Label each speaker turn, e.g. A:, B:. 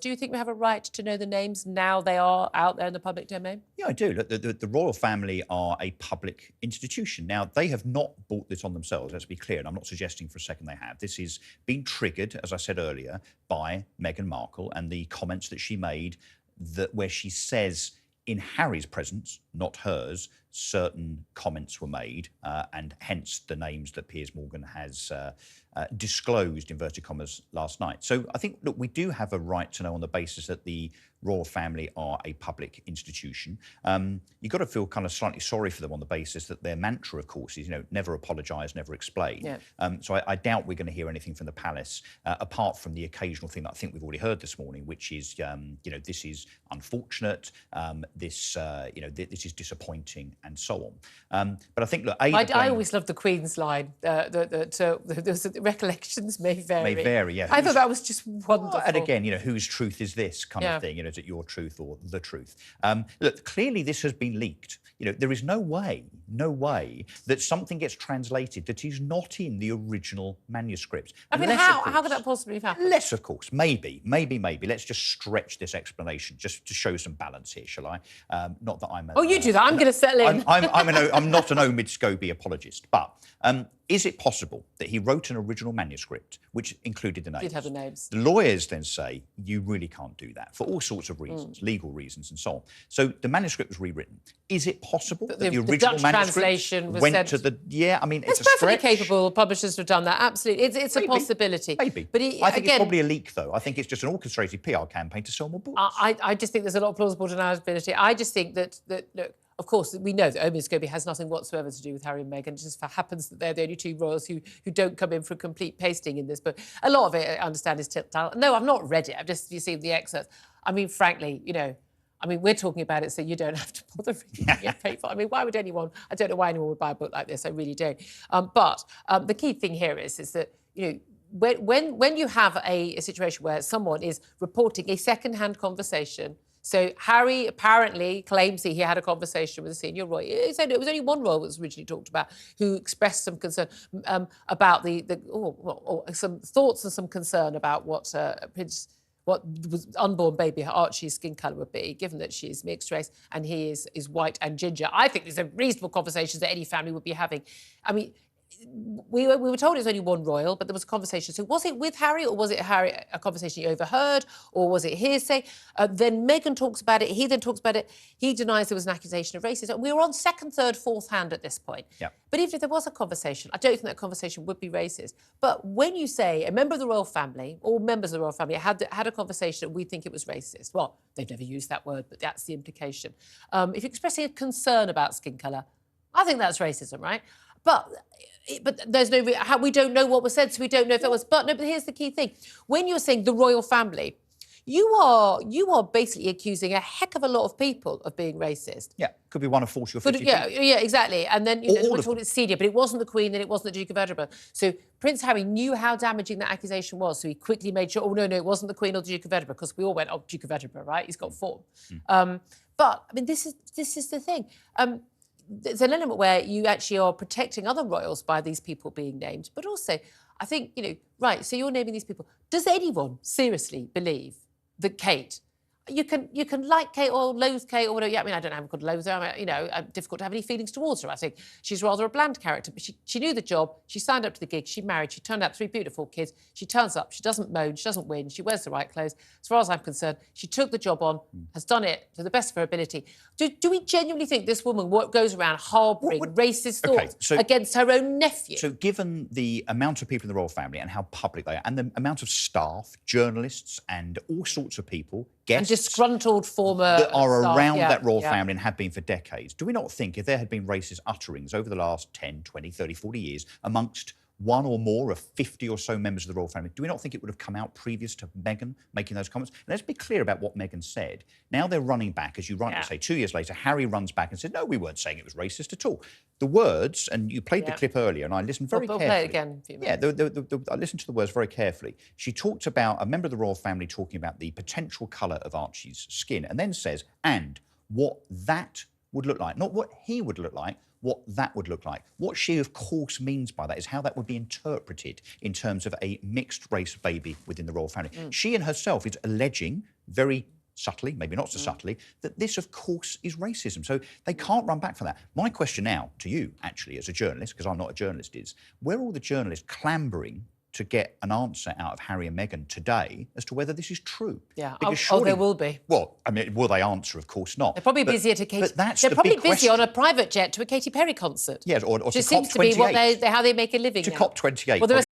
A: Do you think we have a right to know the names now they are out there in the public domain?
B: Yeah, I do. Look, the royal family are a public institution. Now, they have not brought this on themselves, let's be clear, and I'm not suggesting for a second they have. This is being triggered, as I said earlier, by Meghan Markle and the comments that she made where she says in Harry's presence, not hers, certain comments were made, and hence the names that Piers Morgan has disclosed, inverted commas, last night. So I think, look, we do have a right to know on the basis that the royal family are a public institution. You've got to feel kind of slightly sorry for them on the basis that their mantra, of course, is, never apologise, never explain.
A: Yeah.
B: So I doubt we're going to hear anything from the palace, apart from the occasional thing that I think we've already heard this morning, which is, this is unfortunate, this is disappointing, and so on. But I think, look,
A: I always loved the Queen's line, the recollections may vary.
B: May vary, yeah.
A: I thought that was just wonderful.
B: And again, whose truth is this kind of thing? Is it your truth or the truth? Look, clearly this has been leaked. There is no way that something gets translated that is not in the original manuscript.
A: I mean, how could that possibly have happened?
B: Unless, of course, maybe. Let's just stretch this explanation just to show some balance here, shall I? Not that I'm...
A: you do that. I'm going to settle in.
B: I'm not an Omid Scobie apologist, but is it possible that he wrote an original manuscript which included the names?
A: Did have the names.
B: The lawyers then say, you really can't do that for all sorts of reasons, legal reasons and so on. So the manuscript was rewritten. Is it possible that the original
A: Dutch
B: manuscript
A: translation was
B: went
A: sent
B: to the... Yeah, I mean, it's a
A: perfectly
B: stretch.
A: capable of publishers to have done that, absolutely. It's a possibility.
B: Maybe.
A: But
B: I think it's probably a leak, though. I think it's just an orchestrated PR campaign to sell more books.
A: I just think there's a lot of plausible deniability. I just think that look, of course, we know that Omid Scobie has nothing whatsoever to do with Harry and Meghan. It just happens that they're the only two royals who don't come in for a complete pasting in this book. A lot of it, I understand, is tip-tale. No, I've not read it. I've just seen the excerpts. I mean, frankly, we're talking about it so you don't have to bother reading your paper. I mean, why would anyone... I don't know why anyone would buy a book like this. I really don't. But the key thing here is that, when you have a situation where someone is reporting a second-hand conversation. So Harry apparently claims he had a conversation with a senior royal. He said it was only one royal that was originally talked about who expressed some concern about some thoughts and some concern about what was unborn baby Archie's skin colour would be, given that she's mixed race and he is white and ginger. I think these are reasonable conversations that any family would be having. I mean, we were told it was only one royal, but there was a conversation. So was it with Harry, or was it Harry a conversation he overheard, or was it hearsay? Then Meghan talks about it. He then talks about it. He denies there was an accusation of racism. We were on second, third, fourth hand at this point.
B: Yep.
A: But even if there was a conversation, I don't think that conversation would be racist. But when you say a member of the royal family, or members of the royal family, had a conversation and we think it was racist, well, they've never used that word, but that's the implication. If you're expressing a concern about skin colour, I think that's racism, right? But there's no... we don't know what was said, so we don't know if that was... But here's the key thing. When you're saying the royal family, you are basically accusing a heck of a lot of people of being racist.
B: Yeah, could be one of 40 or 50
A: Yeah, exactly. And then, we're told it's senior, but it wasn't the Queen and it wasn't the Duke of Edinburgh. So Prince Harry knew how damaging that accusation was, so he quickly made sure, no, it wasn't the Queen or the Duke of Edinburgh, because we all went, Duke of Edinburgh, right? He's got form. But, I mean, this is the thing. There's an element where you actually are protecting other royals by these people being named. But also, I think, right, so you're naming these people. Does anyone seriously believe that Kate... You can like Kate or loathe Kate or whatever. Yeah, I mean, I don't know how I could loathe her. I mean, difficult to have any feelings towards her. I think she's rather a bland character, but she knew the job. She signed up to the gig. She married. She turned out 3 beautiful kids. She turns up. She doesn't moan. She doesn't win. She wears the right clothes. As far as I'm concerned, she took the job on, has done it to the best of her ability. Do we genuinely think this woman goes around harbouring racist thoughts against her own nephew?
B: So given the amount of people in the royal family and how public they are, and the amount of staff, journalists and all sorts of people, guests...
A: And disgruntled former
B: that are
A: staff,
B: around that royal family and have been for decades. Do we not think if there had been racist utterings over the last 10, 20, 30, 40 years amongst one or more of 50 or so members of the royal family, do we not think it would have come out previous to Meghan making those comments? And let's be clear about what Meghan said. Now they're running back, as you rightly say, 2 years later, Harry runs back and said, no, we weren't saying it was racist at all. The words, and you played the clip earlier, and I listened very carefully.
A: Play it again.
B: I listened to the words very carefully. She talked about a member of the royal family talking about the potential colour of Archie's skin, and then says, and what that would look like, not what he would look like, what that would look like. What she, of course, means by that is how that would be interpreted in terms of a mixed-race baby within the royal family. She and herself is alleging very subtly, maybe not so subtly, that this, of course, is racism. So they can't run back from that. My question now to you, actually, as a journalist, because I'm not a journalist, is where are all the journalists clambering to get an answer out of Harry and Meghan today as to whether this is true?
A: Yeah.
B: Because
A: There will be.
B: Well, I mean, will they answer? Of course not.
A: They're probably busy at a Katy.
B: But that's
A: they're
B: the
A: probably
B: big
A: busy
B: question.
A: on a private jet to a Katy Perry concert.
B: Yes, or to
A: Which seems to be how they make a living.
B: To
A: now.
B: COP28.
A: Well, there are